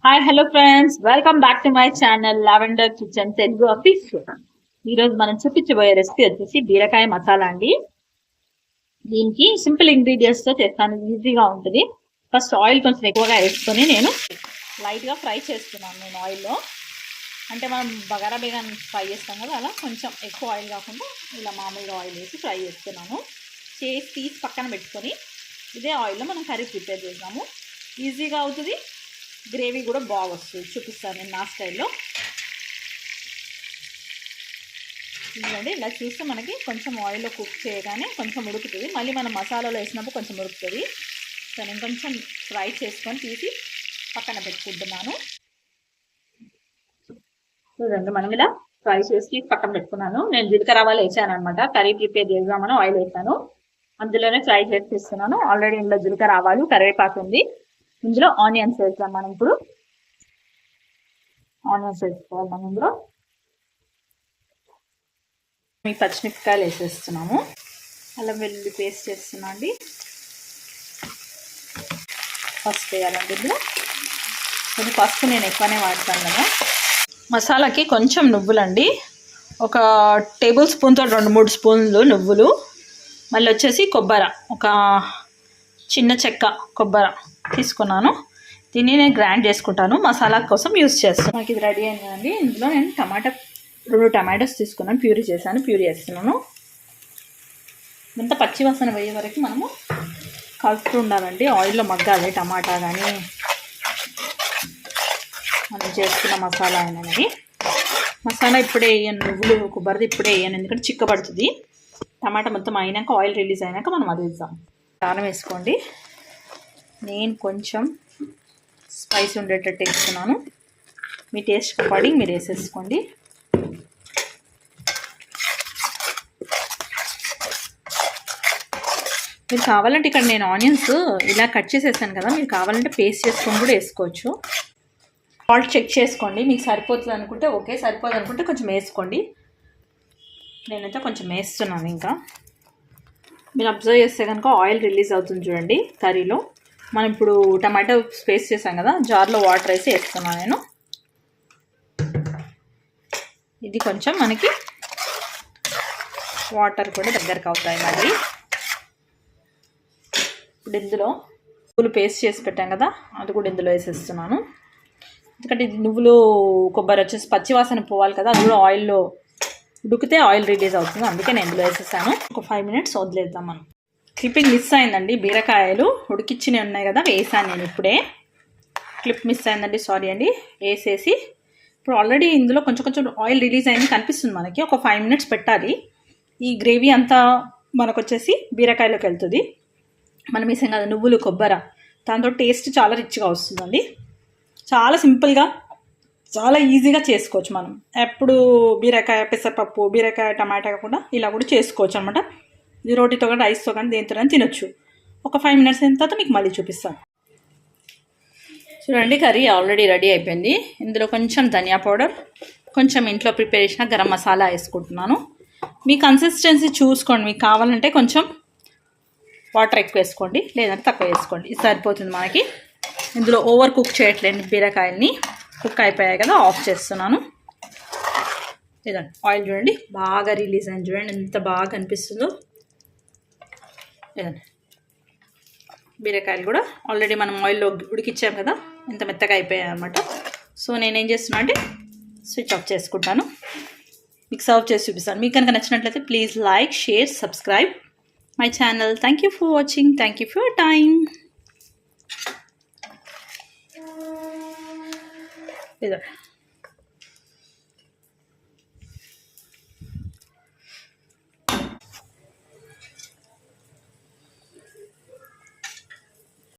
Hi hello friends, welcome back to my channel lavender kitchen Telugu official. ఈరోజు మనం చూపించబోయే recipe వచ్చేసి బీరకాయ మసాలా అండి. దీనికి సింపుల్ ఇంగ్రీడియంట్స్ తో చేస్తాను, ఈజీగా ఉంటుంది. ఫస్ట్ ఆయిల్ కొంచెం ఎక్కువగా వేసుకొని నేను లైట్గా ఫ్రై చేస్తున్నాను. నేను ఆయిల్లో అంటే మనం బగారా బేగన్ ఫ్రై చేస్తాం కదా, అలా కొంచెం ఎక్కువ ఆయిల్ కాకుండా ఇలా మామూలుగా ఆయిల్ వేసి ఫ్రై చేస్తున్నాను. చేసి తీసి పక్కన పెట్టుకొని ఇదే ఆయిల్లో మనం కర్రీ ప్రిపేర్ చేద్దాము. ఈజీగా అవుతుంది, గ్రేవీ కూడా బాగా వస్తుంది. చూపిస్తాను నేను నా స్టైల్లో. ఇదండి, ఇలా చూస్తే మనకి కొంచెం ఆయిల్లో కుక్ చేయగానే కొంచెం ఉడుకుతుంది. మళ్ళీ మనం మసాలాలో వేసినప్పుడు కొంచెం ఉడుకుతుంది. సో నేను కొంచెం ఫ్రై చేసుకొని తీసి పక్కన పెట్టుకుంటున్నాను. చూడండి, మనం ఇలా ఫ్రై చేసి పక్కన పెట్టుకున్నాను. నేను జీలకర్ర ఆవాలు వేసాను అనమాట. కర్రీ ప్రిపేర్ చేద్దామని ఆయిల్ వేసాను, అందులోనే ఫ్రై చేసి తీస్తున్నాను. ఆల్రెడీ ఇందులో జీలకర్ర ఆవాలు, కరివేపాకు ఉంది. ఇందులో ఆనియన్స్ వేస్తాం. మనం ఇప్పుడు ఆనియన్స్ వేసుకోవాలి. మనం ఇందులో మీ పచ్చిమిరపకాయలు వేసేస్తున్నాము. అల్లం వెల్లుల్లి పేస్ట్ చేస్తున్నా అండి. పసుపు వేయాలండి. ఇందులో కొంచెం పసుపు నేను ఎక్కువనే వాడతాను కదా. మసాలాకి కొంచెం నువ్వులండి, ఒక టేబుల్ స్పూన్తో 2-3 స్పూన్లు నువ్వులు. మళ్ళీ వచ్చేసి కొబ్బరి, ఒక చిన్న చెక్క కొబ్బరి తీసుకున్నాను. దీన్ని నేను గ్రైండ్ చేసుకుంటాను, మసాలా కోసం యూజ్ చేస్తాను. నాకు ఇది రెడీ అయిందండి. ఇందులో నేను 2 టమాటోస్ తీసుకున్నాను, ప్యూరీ చేశాను. ప్యూరీ వేస్తున్నాను. ఇంత పచ్చి వాసన పోయే వరకు మనము కలుపుతూ ఉండాలండి. ఆయిల్లో మగ్గాలి టమాటా కానీ మనం చేసుకున్న మసాలా అనేది. మసాలా ఇప్పుడే వేయను, నువ్వులు కొబ్బరిది ఇప్పుడే వేయను, ఎందుకంటే చిక్కబడుతుంది. టమాటా మొత్తం అయినాక, ఆయిల్ రిలీజ్ అయినాక మనం అది వేద్దాం. కారం వేసుకోండి. నేను కొంచెం స్పైసీ ఉండేటట్టు వేస్తున్నాను. మీ టేస్ట్ అకార్డింగ్ మీరు వేసేసుకోండి. మీరు కావాలంటే ఇక్కడ నేను ఆనియన్స్ ఇలా కట్ చేసేసాను కదా, మీరు కావాలంటే పేస్ట్ చేసుకొని కూడా వేసుకోవచ్చు. సాల్ట్ చెక్ చేసుకోండి, మీకు సరిపోతుంది అనుకుంటే ఓకే, సరిపోదు అనుకుంటే కొంచెం వేసుకోండి. నేనైతే కొంచెం వేస్తున్నాను. ఇంకా మీరు అబ్జర్వ్ చేస్తే కనుక ఆయిల్ రిలీజ్ అవుతుంది చూడండి కర్రీలో. మనం ఇప్పుడు టమాటో పేస్ట్ చేసాం కదా, జార్లో వాటర్ వేసి వేస్తున్నాను నేను. ఇది కొంచెం మనకి వాటర్ కూడా దగ్గరకు అవుతాయి. మళ్ళీ ఇప్పుడు ఇందులో నువ్వులు పేస్ట్ చేసి పెట్టాం కదా, అది కూడా ఇందులో వేసేస్తున్నాను. ఎందుకంటే ఇది నువ్వులు కొబ్బరి వచ్చేసి పచ్చివాసన పోవాలి కదా, అది కూడా ఆయిల్లో ఉడికితే ఆయిల్ రిలీజ్ అవుతుంది. అందుకే నేను ఇందులో వేసేసాను. ఒక 5 మినిట్స్ వదిలేద్దాం మనం. క్లిప్పింగ్ మిస్ అయిందండి. బీరకాయలు ఉడికిచ్చినవి ఉన్నాయి కదా, వేసాను నేను ఇప్పుడే. క్లిప్ మిస్ అయిందండి, సారీ అండి. వేసేసి ఇప్పుడు ఆల్రెడీ ఇందులో కొంచెం కొంచెం ఆయిల్ రిలీజ్ అయింది కనిపిస్తుంది మనకి. ఒక 5 మినిట్స్ పెట్టాలి. ఈ గ్రేవీ అంతా మనకు వచ్చేసి బీరకాయలోకి వెళ్తుంది. మనం వేసాం కదా నువ్వులు కొబ్బరి, దాంతో టేస్ట్ చాలా రిచ్గా వస్తుందండి. చాలా సింపుల్గా, చాలా ఈజీగా చేసుకోవచ్చు. మనం ఎప్పుడు బీరకాయ పెసరపప్పు, బీరకాయ టమాటా కాకుండా ఇలా కూడా చేసుకోవచ్చు అనమాట. ఇది రోటీతో కానీ రైస్తో కానీ దేనితో కానీ తినొచ్చు. ఒక 5 మినిట్స్ అయిన తర్వాత మీకు మళ్ళీ చూపిస్తాను. చూడండి, కర్రీ ఆల్రెడీ రెడీ అయిపోయింది. ఇందులో కొంచెం ధనియా పౌడర్, కొంచెం ఇంట్లో ప్రిపేర్ చేసిన గరం మసాలా వేసుకుంటున్నాను. మీ కన్సిస్టెన్సీ చూసుకోండి, మీకు కావాలంటే కొంచెం వాటర్ ఎక్కువ వేసుకోండి, లేదంటే తక్కువ వేసుకోండి. ఇది సరిపోతుంది మనకి. ఇందులో ఓవర్ కుక్ చేయట్లేదు బీరకాయల్ని. కుక్ అయిపోయాయి కదా, ఆఫ్ చేస్తున్నాను. ఇదండి ఆయిల్ చూడండి, బాగా రిలీజ్ అయింది. చూడండి ఎంత బాగా అనిపిస్తుందో. ఇదండి బీరకాయలు కూడా ఆల్రెడీ మనం ఆయిల్లో ఉడికిచ్చాం కదా, ఎంత మెత్తగా అయిపోయాయి అనమాట. సో నేనేం చేస్తున్నా అంటే స్విచ్ ఆఫ్ చేసుకుంటాను. మీకు సర్వ్ చేసి చూపిస్తాను. మీకు కనుక నచ్చినట్లయితే please like, share, subscribe my channel. Thank you for watching. Thank you for your time. ఇదో